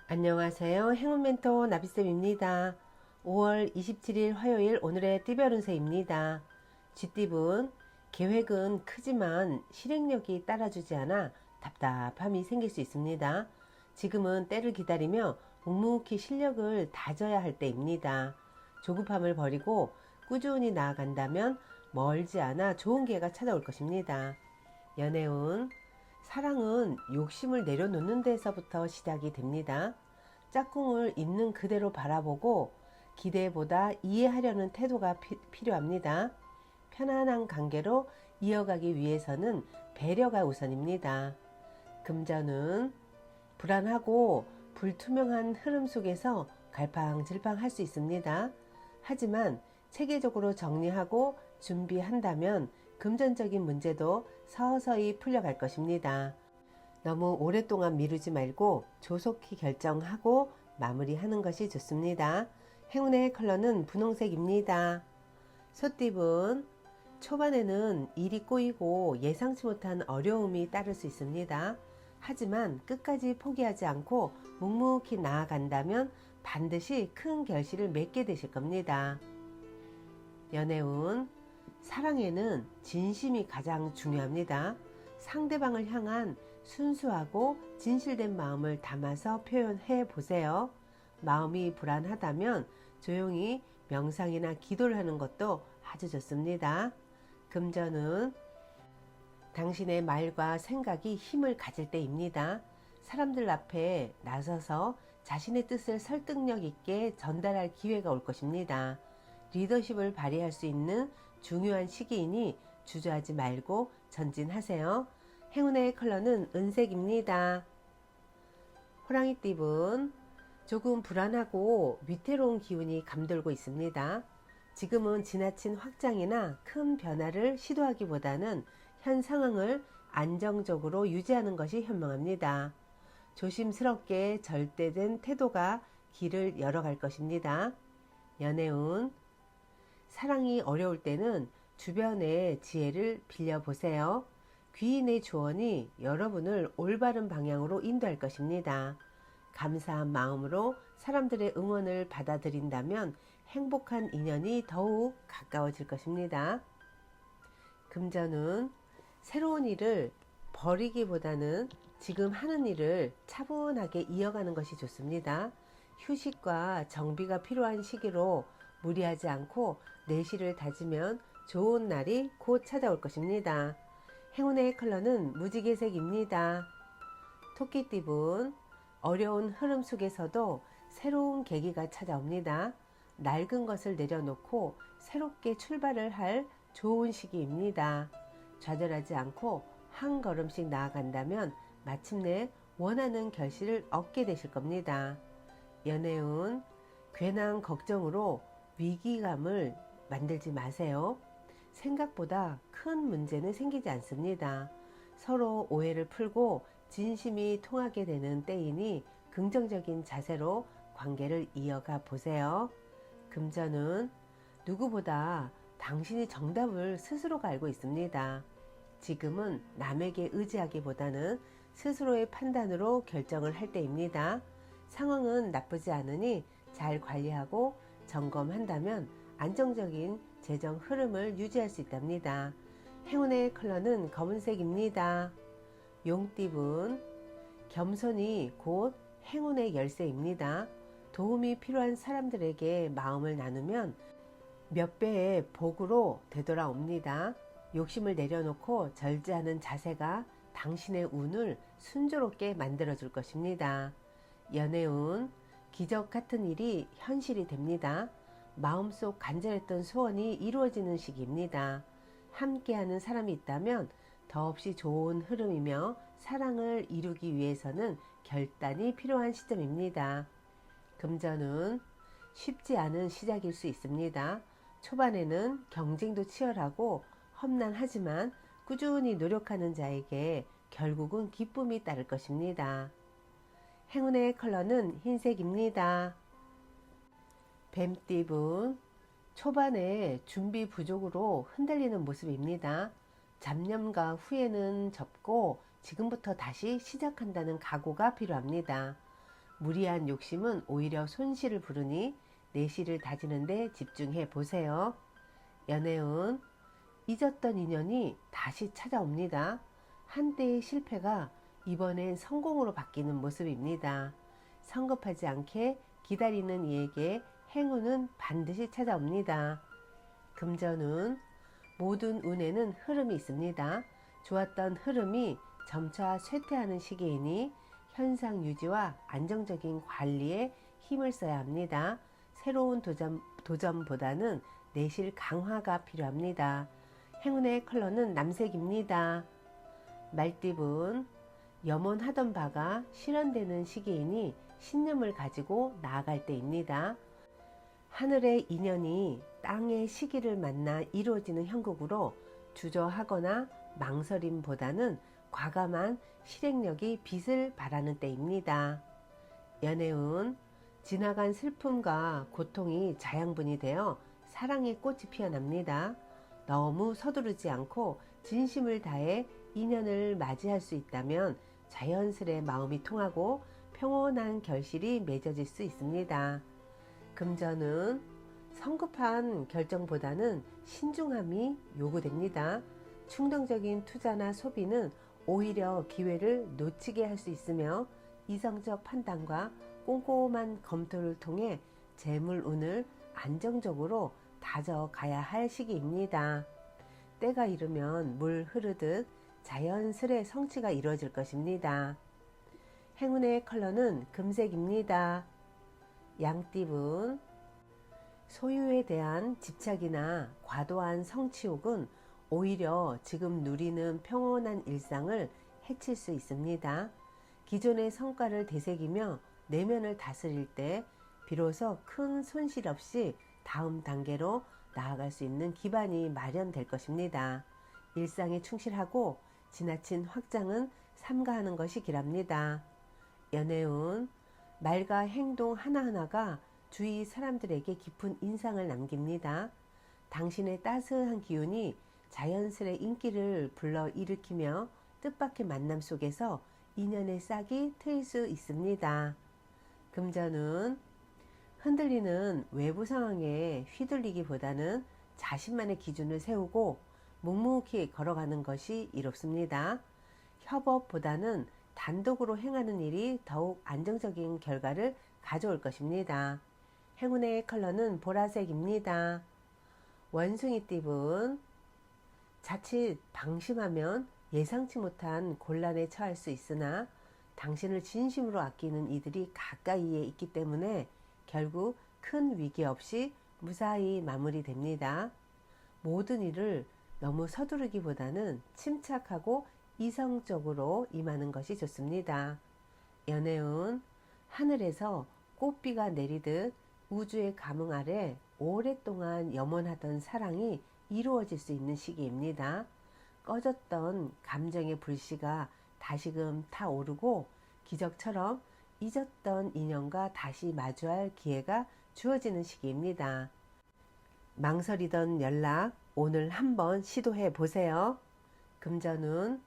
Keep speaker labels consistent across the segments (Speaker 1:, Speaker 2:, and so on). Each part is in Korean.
Speaker 1: 안녕하세요. 행운멘토 나비쌤입니다. 5월 27일 화요일 오늘의 띠별 운세입니다. 쥐띠분, 계획은 크지만 실행력이 따라주지 않아 답답함이 생길 수 있습니다. 지금은 때를 기다리며 묵묵히 실력을 다져야 할 때입니다. 조급함을 버리고 꾸준히 나아간다면 멀지 않아 좋은 기회가 찾아올 것입니다. 연애운, 사랑은 욕심을 내려놓는 데서부터 시작이 됩니다. 짝꿍을 있는 그대로 바라보고 기대보다 이해하려는 태도가 필요합니다. 편안한 관계로 이어가기 위해서는 배려가 우선입니다. 금전은 불안하고 불투명한 흐름 속에서 갈팡질팡 할 수 있습니다. 하지만 체계적으로 정리하고 준비한다면 금전적인 문제도 서서히 풀려갈 것입니다. 너무 오랫동안 미루지 말고 조속히 결정하고 마무리하는 것이 좋습니다. 행운의 컬러는 분홍색입니다. 소띠분, 초반에는 일이 꼬이고 예상치 못한 어려움이 따를 수 있습니다. 하지만 끝까지 포기하지 않고 묵묵히 나아간다면 반드시 큰 결실을 맺게 되실 겁니다. 연애운, 사랑에는 진심이 가장 중요합니다. 상대방을 향한 순수하고 진실된 마음을 담아서 표현해 보세요. 마음이 불안하다면 조용히 명상이나 기도를 하는 것도 아주 좋습니다. 금전은 당신의 말과 생각이 힘을 가질 때입니다. 사람들 앞에 나서서 자신의 뜻을 설득력 있게 전달할 기회가 올 것입니다. 리더십을 발휘할 수 있는 중요한 시기이니 주저하지 말고 전진하세요. 행운의 컬러는 은색입니다. 호랑이띠분, 조금 불안하고 위태로운 기운이 감돌고 있습니다. 지금은 지나친 확장이나 큰 변화를 시도하기보다는 현 상황을 안정적으로 유지하는 것이 현명합니다. 조심스럽게 절대된 태도가 길을 열어갈 것입니다. 연애운, 사랑이 어려울 때는 주변의 지혜를 빌려보세요. 귀인의 조언이 여러분을 올바른 방향으로 인도할 것입니다. 감사한 마음으로 사람들의 응원을 받아들인다면 행복한 인연이 더욱 가까워질 것입니다. 금전은 새로운 일을 버리기보다는 지금 하는 일을 차분하게 이어가는 것이 좋습니다. 휴식과 정비가 필요한 시기로 무리하지 않고 내실을 다지면 좋은 날이 곧 찾아올 것입니다. 행운의 컬러는 무지개색입니다. 토끼띠분, 어려운 흐름 속에서도 새로운 계기가 찾아옵니다. 낡은 것을 내려놓고 새롭게 출발을 할 좋은 시기입니다. 좌절하지 않고 한 걸음씩 나아간다면 마침내 원하는 결실을 얻게 되실 겁니다. 연애운, 괜한 걱정으로 위기감을 만들지 마세요. 생각보다 큰 문제는 생기지 않습니다. 서로 오해를 풀고 진심이 통하게 되는 때이니 긍정적인 자세로 관계를 이어가 보세요. 금전은 누구보다 당신이 정답을 스스로가 알고 있습니다. 지금은 남에게 의지하기보다는 스스로의 판단으로 결정을 할 때입니다. 상황은 나쁘지 않으니 잘 관리하고 점검한다면 안정적인 재정 흐름을 유지할 수 있답니다. 행운의 컬러는 검은색입니다. 용띠분, 겸손이 곧 행운의 열쇠입니다. 도움이 필요한 사람들에게 마음을 나누면 몇 배의 복으로 되돌아옵니다. 욕심을 내려놓고 절제하는 자세가 당신의 운을 순조롭게 만들어줄 것입니다. 연애운, 기적 같은 일이 현실이 됩니다. 마음속 간절했던 소원이 이루어지는 시기입니다. 함께하는 사람이 있다면 더없이 좋은 흐름이며 사랑을 이루기 위해서는 결단이 필요한 시점입니다. 금전은 쉽지 않은 시작일 수 있습니다. 초반에는 경쟁도 치열하고 험난하지만 꾸준히 노력하는 자에게 결국은 기쁨이 따를 것입니다. 행운의 컬러는 흰색입니다. 뱀띠분, 초반에 준비 부족으로 흔들리는 모습입니다. 잡념과 후회는 접고 지금부터 다시 시작한다는 각오가 필요합니다. 무리한 욕심은 오히려 손실을 부르니 내실을 다지는 데 집중해 보세요. 연애운, 잊었던 인연이 다시 찾아옵니다. 한때의 실패가 이번엔 성공으로 바뀌는 모습입니다. 성급하지 않게 기다리는 이에게 행운은 반드시 찾아옵니다. 금전운, 모든 운에는 흐름이 있습니다. 좋았던 흐름이 점차 쇠퇴하는 시기이니 현상 유지와 안정적인 관리에 힘을 써야 합니다. 새로운 도전보다는 내실 강화가 필요합니다. 행운의 컬러는 남색입니다. 말띠분, 염원하던 바가 실현되는 시기이니 신념을 가지고 나아갈 때입니다. 하늘의 인연이 땅의 시기를 만나 이루어지는 형국으로 주저하거나 망설임보다는 과감한 실행력이 빛을 발하는 때입니다. 연애운, 지나간 슬픔과 고통이 자양분이 되어 사랑의 꽃이 피어납니다. 너무 서두르지 않고 진심을 다해 인연을 맞이할 수 있다면 자연스레 마음이 통하고 평온한 결실이 맺어질 수 있습니다. 금전은 성급한 결정보다는 신중함이 요구됩니다. 충동적인 투자나 소비는 오히려 기회를 놓치게 할 수 있으며 이성적 판단과 꼼꼼한 검토를 통해 재물운을 안정적으로 다져가야 할 시기입니다. 때가 이르면 물 흐르듯 자연스레 성취가 이루어질 것입니다. 행운의 컬러는 금색입니다. 양띠분, 소유에 대한 집착이나 과도한 성취욕은 오히려 지금 누리는 평온한 일상을 해칠 수 있습니다. 기존의 성과를 되새기며 내면을 다스릴 때 비로소 큰 손실 없이 다음 단계로 나아갈 수 있는 기반이 마련될 것입니다. 일상에 충실하고 지나친 확장은 삼가하는 것이 길합니다. 연애운, 말과 행동 하나하나가 주위 사람들에게 깊은 인상을 남깁니다. 당신의 따스한 기운이 자연스레 인기를 불러일으키며 뜻밖의 만남 속에서 인연의 싹이 트일 수 있습니다. 금전운, 흔들리는 외부 상황에 휘둘리기보다는 자신만의 기준을 세우고 묵묵히 걸어가는 것이 이롭습니다. 협업보다는 단독으로 행하는 일이 더욱 안정적인 결과를 가져올 것입니다. 행운의 컬러는 보라색입니다. 원숭이띠분, 자칫 방심하면 예상치 못한 곤란에 처할 수 있으나 당신을 진심으로 아끼는 이들이 가까이에 있기 때문에 결국 큰 위기 없이 무사히 마무리됩니다. 모든 일을 너무 서두르기보다는 침착하고 이성적으로 임하는 것이 좋습니다. 연애운, 하늘에서 꽃비가 내리듯 우주의 감흥 아래 오랫동안 염원하던 사랑이 이루어질 수 있는 시기입니다. 꺼졌던 감정의 불씨가 다시금 타오르고 기적처럼 잊었던 인연과 다시 마주할 기회가 주어지는 시기입니다. 망설이던 연락 오늘 한번 시도해 보세요. 금전운,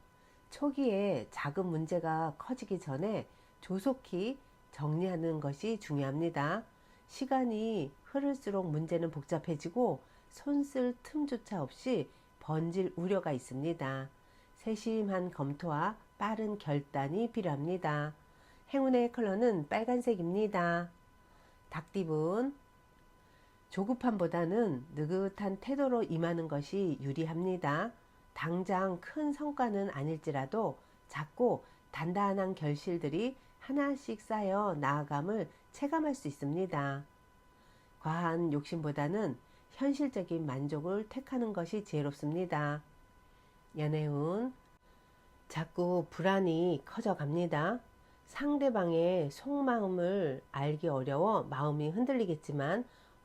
Speaker 1: 초기에 작은 문제가 커지기 전에 조속히 정리하는 것이 중요합니다. 시간이 흐를수록 문제는 복잡해지고 손쓸 틈조차 없이 번질 우려가 있습니다. 세심한 검토와 빠른 결단이 필요합니다. 행운의 컬러는 빨간색입니다. 닭띠분, 조급함보다는 느긋한 태도로 임하는 것이 유리합니다. 당장 큰 성과는 아닐지라도 작고 단단한 결실들이 하나씩 쌓여 나아감을 체감할 수 있습니다. 과한 욕심보다는 현실적인 만족을 택하는 것이 지혜롭습니다. 연애운, 자꾸 불안이 커져갑니다. 상대방의 속마음을 알기 어려워 마음이 흔들리겠지만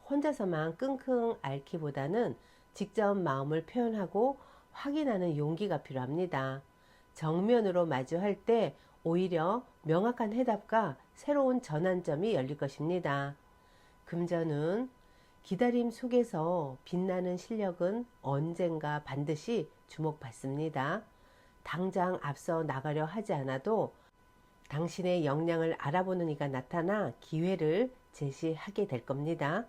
Speaker 1: 혼자서만 끙끙 앓기보다는 직접 마음을 표현하고 확인하는 용기가 필요합니다. 정면으로 마주할 때 오히려 명확한 해답과 새로운 전환점이 열릴 것입니다. 금전운, 기다림 속에서 빛나는 실력은 언젠가 반드시 주목받습니다. 당장 앞서 나가려 하지 않아도 당신의 역량을 알아보는 이가 나타나 기회를 제시하게 될 겁니다.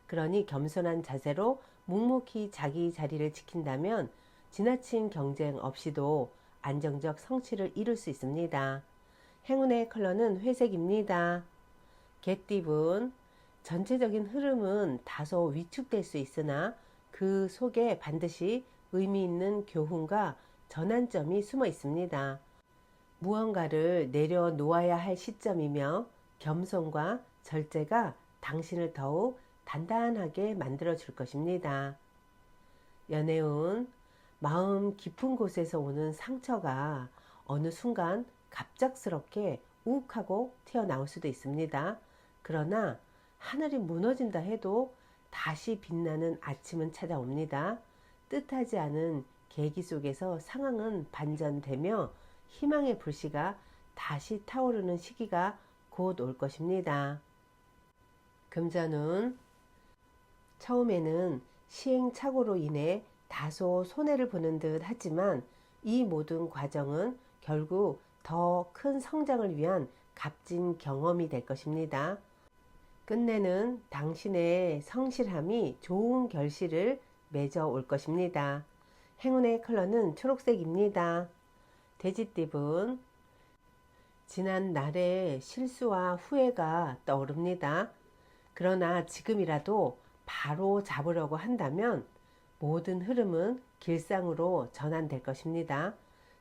Speaker 1: 그러니 겸손한 자세로 묵묵히 자기 자리를 지킨다면 지나친 경쟁 없이도 안정적 성취를 이룰 수 있습니다. 행운의 컬러는 회색입니다. 개띠분, 전체적인 흐름은 다소 위축될 수 있으나 그 속에 반드시 의미 있는 교훈과 전환점이 숨어 있습니다. 무언가를 내려놓아야 할 시점이며 겸손과 절제가 당신을 더욱 단단하게 만들어 줄 것입니다. 연애운, 마음 깊은 곳에서 오는 상처가 어느 순간 갑작스럽게 욱하고 튀어나올 수도 있습니다. 그러나 하늘이 무너진다 해도 다시 빛나는 아침은 찾아옵니다. 뜻하지 않은 계기 속에서 상황은 반전되며 희망의 불씨가 다시 타오르는 시기가 곧 올 것입니다. 금전운, 처음에는 시행착오로 인해 다소 손해를 보는 듯 하지만 이 모든 과정은 결국 더 큰 성장을 위한 값진 경험이 될 것입니다. 끝내는 당신의 성실함이 좋은 결실을 맺어 올 것입니다. 행운의 컬러는 초록색입니다. 돼지띠분, 지난 날의 실수와 후회가 떠오릅니다. 그러나 지금이라도 바로 잡으려고 한다면 모든 흐름은 길상으로 전환될 것입니다.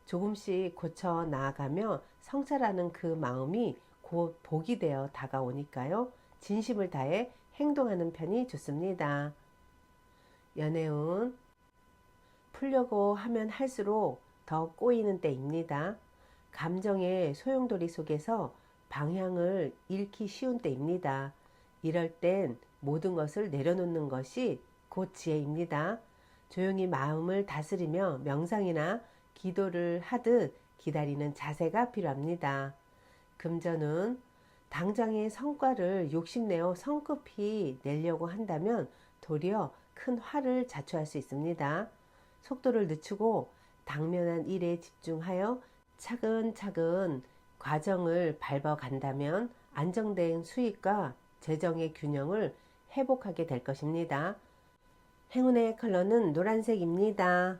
Speaker 1: 조금씩 고쳐 나아가며 성찰하는 그 마음이 곧 복이 되어 다가오니까요. 진심을 다해 행동하는 편이 좋습니다. 연애운, 풀려고 하면 할수록 더 꼬이는 때입니다. 감정의 소용돌이 속에서 방향을 잃기 쉬운 때입니다. 이럴 땐 모든 것을 내려놓는 것이 곧 지혜입니다. 조용히 마음을 다스리며 명상이나 기도를 하듯 기다리는 자세가 필요합니다. 금전은 당장의 성과를 욕심내어 성급히 내려고 한다면 도리어 큰 화를 자초할 수 있습니다. 속도를 늦추고 당면한 일에 집중하여 차근차근 과정을 밟아간다면 안정된 수익과 재정의 균형을 회복하게 될 것입니다. 행운의 컬러는 노란색입니다.